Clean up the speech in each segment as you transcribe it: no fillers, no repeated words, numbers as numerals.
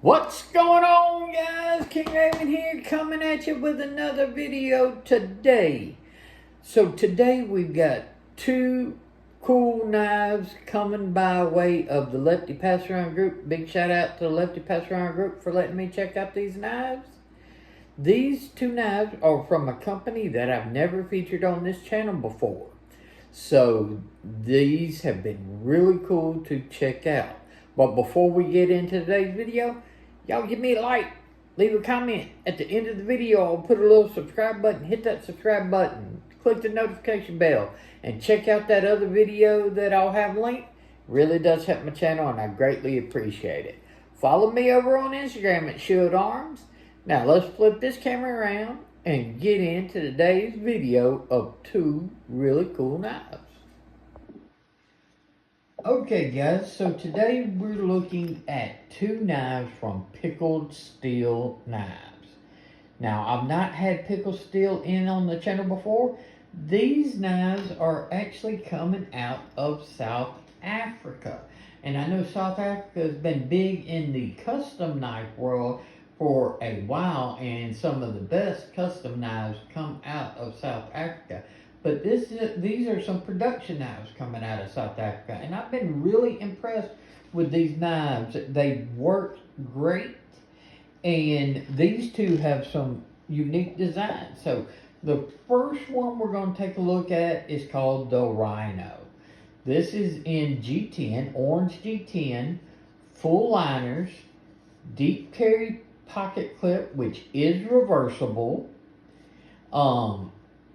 What's going on, guys? King Raven here, coming at you with another video today. So today we've got two cool knives coming by way of the Lefty Pass Around group. Big shout out to the Lefty Pass Around group for letting me check out these knives. These two knives are from a company that I've never featured on this channel before. So these have been really cool to check out. But before we get into today's video, y'all give me a like, leave a comment. At the end of the video, I'll put a little subscribe button. Hit that subscribe button. Click the notification bell. And check out that other video that I'll have linked. Really does help my channel and I greatly appreciate it. Follow me over on Instagram at Shield Arms. Now let's flip this camera around and get into today's video of two really cool knives. Okay guys, so today we're looking at two knives from Pickled Steel Knives. Now I've not had Pickled Steel in on the channel before. These knives are actually coming out of South Africa. And I know South Africa has been big in the custom knife world for a while, and some of the best custom knives come out of South Africa. But these are some production knives coming out of South Africa, and I've been really impressed with these knives. They work great, and these two have some unique designs. So the first one we're going to take a look at is called the Rhino. This is in G10, orange G10, full liners, deep carry pocket clip, which is reversible.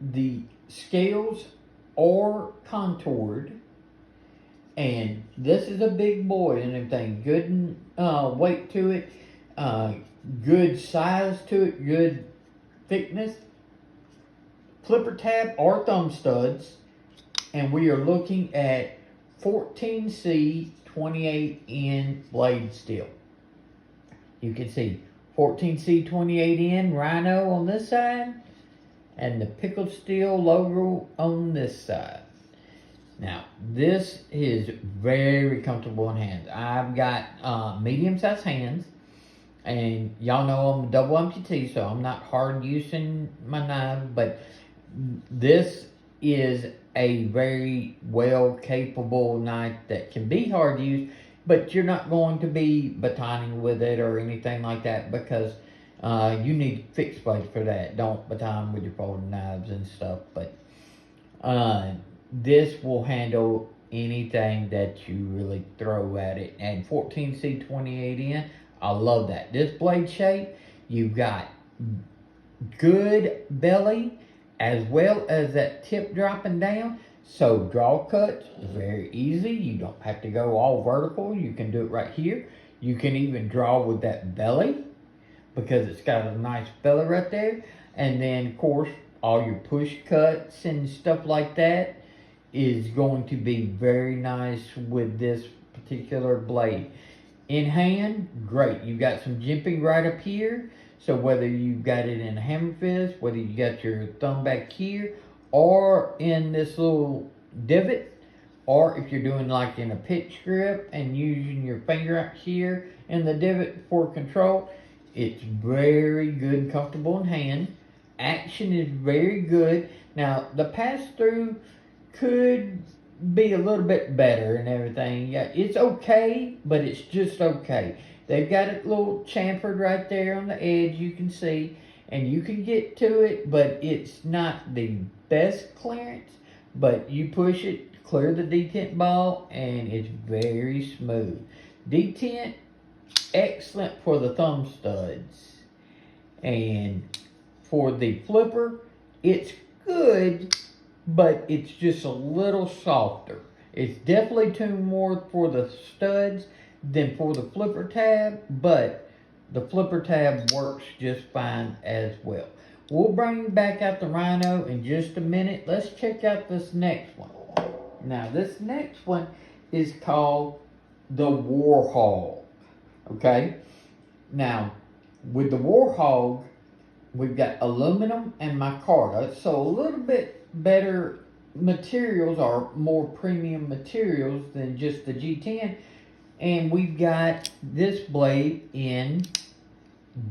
The scales are contoured, and this is a big boy and everything. Good weight to it, good size to it, good thickness. Flipper tab or thumb studs, and we are looking at 14C 28N blade steel. You can see 14C 28N Rhino on this side, and the Pickled Steel logo on this side. Now, this is very comfortable in hands. I've got medium-sized hands, and y'all know I'm a double amputee, so I'm not hard using my knife, but this is a very well capable knife that can be hard to use, but you're not going to be batoning with it or anything like that, because you need fixed blades for that. Don't baton with your folding knives and stuff. But this will handle anything that you really throw at it. And 14C 28N, I love that. This blade shape, you've got good belly as well as that tip dropping down. So draw cuts, very easy. You don't have to go all vertical. You can do it right here. You can even draw with that belly, because it's got a nice belly right there. And then of course all your push cuts and stuff like that is going to be very nice with this particular blade. In hand, great. You've got some jimping right up here, so whether you've got it in a hammer fist, whether you got your thumb back here or in this little divot, or if you're doing like in a pitch grip and using your finger out here in the divot for control, it's very good and comfortable in hand. Action is very good. Now, the pass-through could be a little bit better and everything. Yeah, it's okay, but it's just okay. They've got it a little chamfered right there on the edge, you can see, and you can get to it, but it's not the best clearance. But you push it, clear the detent ball, and it's very smooth. Detent, excellent for the thumb studs. And for the flipper, it's good, but it's just a little softer. It's definitely tuned more for the studs than for the flipper tab, but the flipper tab works just fine as well. We'll bring back out the Rhino in just a minute. Let's check out this next one. Now, this next one is called the Warhog. Okay? Now, with the Warhog, we've got aluminum and micarta, so a little bit better materials, or more premium materials than just the G10. And we've got this blade in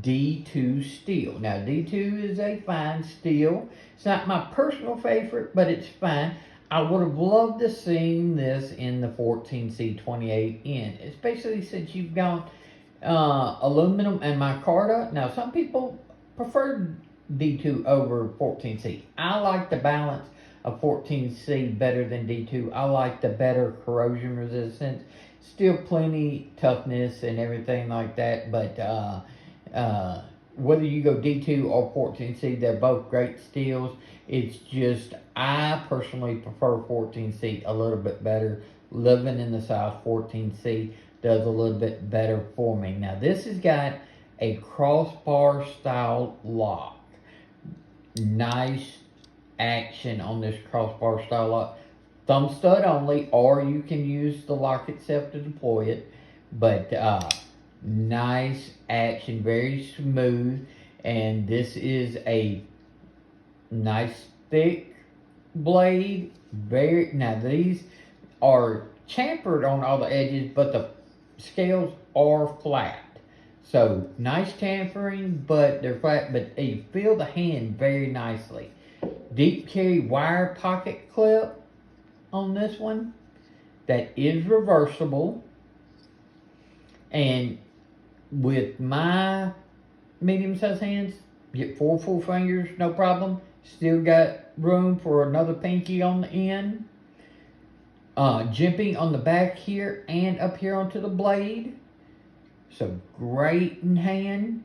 D2 steel. Now D2 is a fine steel. It's not my personal favorite, but it's fine. I would have loved to seen this in the 14C28N, especially since you've got aluminum and micarta. Now some people prefer D2 over 14C. I like the balance of 14C better than D2. I like the better corrosion resistance. Still plenty toughness and everything like that, but whether you go D2 or 14C, they're both great steels. It's just, I personally prefer 14C a little bit better. Living in the South, 14C does a little bit better for me. Now this has got a crossbar style lock. Nice action on this crossbar style lock. Thumb stud only, or you can use the lock itself to deploy it. But nice action, very smooth. And this is a nice thick blade. Now these are chamfered on all the edges, but the scales are flat. So nice chamfering, but they're flat, but you feel the hand very nicely. Deep carry wire pocket clip on this one that is reversible. And with my medium-sized hands, get 4 full fingers, no problem. Still got room for another pinky on the end. Jimping on the back here and up here onto the blade. So great in hand.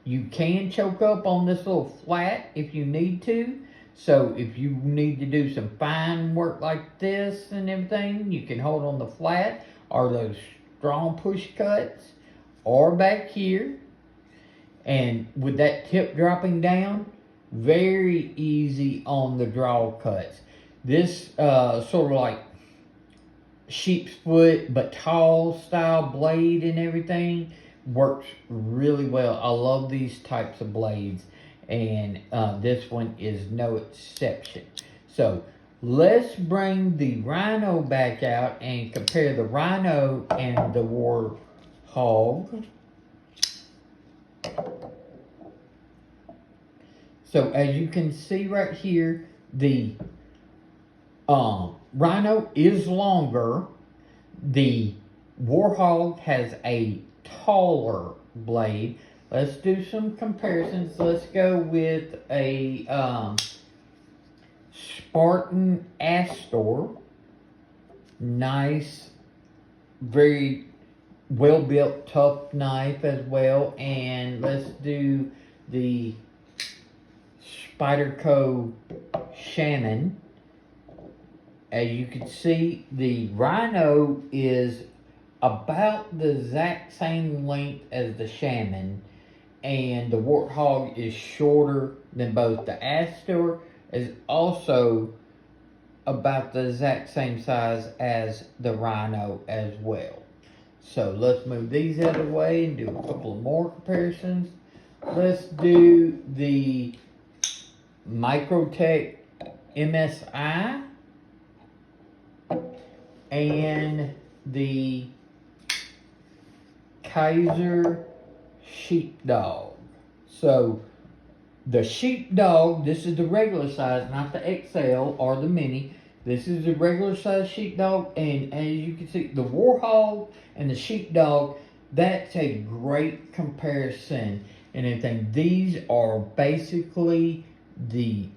You can choke up on this little flat if you need to. So if you need to do some fine work like this and everything, you can hold on the flat or those strong push cuts or back here. And with that tip dropping down, very easy on the draw cuts. This sort of like sheep's foot but tall style blade and everything works really well. I love these types of blades, and this one is no exception. So let's bring the Rhino back out and compare the Rhino and the Warhog. So as you can see right here, the Rhino is longer. The Warhog has a taller blade. Let's do some comparisons. Let's go with a Spartan Astor. Nice, very well built, tough knife as well. And let's do the Spyderco Shaman. As you can see, the Rhino is about the exact same length as the Shaman, and the Warthog is shorter than both. The Astor is also about the exact same size as the Rhino as well. So let's move these out of the way and do a couple of more comparisons. Let's do the Microtech MSI and the Kaiser Sheepdog. So the Sheepdog, this is the regular size, not the XL or the mini. This is the regular size Sheepdog, and as you can see, the Warhog and the Sheepdog, that's a great comparison and everything. These are basically the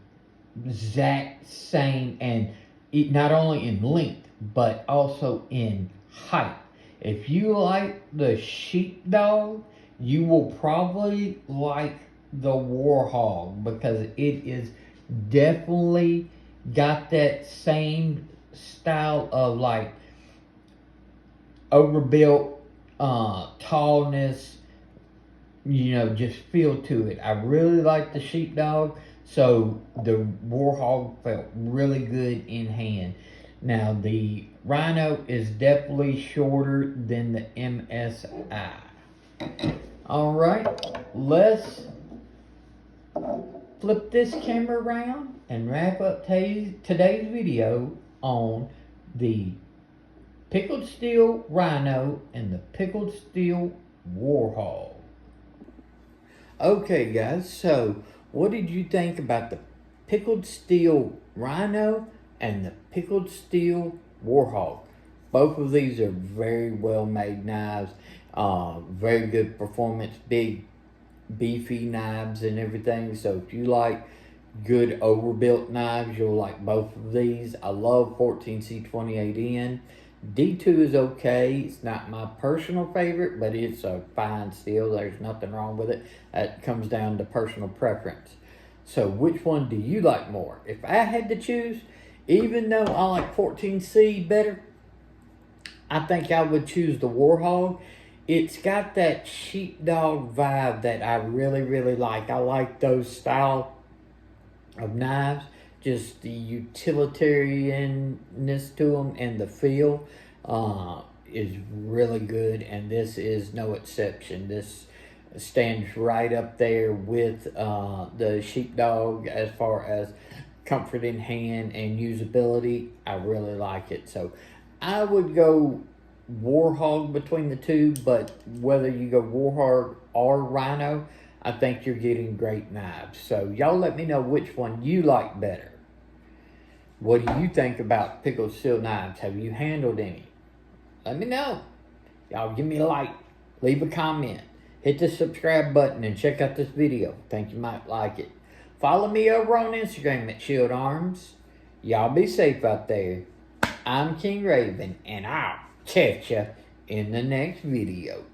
exact same, and not only in length but also in height. If you like the Sheepdog, you will probably like the Warhog, because it is definitely got that same style of like overbuilt tallness, you know, just feel to it. I really like the Sheepdog, so the Warhog felt really good in hand. Now the Rhino is definitely shorter than the MSI. Alright, let's flip this camera around and wrap up today's video on the Pickled Steel Rhino and the Pickled Steel Warhog. Okay guys, so what did you think about the Pickled Steel Rhino and the Pickled Steel Warhog? Both of these are very well made knives, very good performance, big beefy knives and everything. So if you like good overbuilt knives, you'll like both of these. I love 14C28N. D2 is okay. It's not my personal favorite, but it's a fine steel. There's nothing wrong with it. It comes down to personal preference. So which one do you like more? If I had to choose, even though I like 14C better, I think I would choose the Warhog. It's got that sheepdog vibe that I really, really like. I like those style of knives, just the utilitarianness to them, and the feel is really good, and this is no exception. This stands right up there with the sheepdog as far as comfort in hand and usability. I really like it. So I would go Warhog between the two, but whether you go Warhog or Rhino, I think you're getting great knives. So y'all let me know which one you like better. What do you think about Pickled Steel knives? Have you handled any? Let me know. Y'all give me a like, leave a comment, hit the subscribe button, and check out this video. Think you might like it. Follow me over on Instagram at Shield Arms. Y'all be safe out there. I'm King Raven, and I'll catch ya in the next video.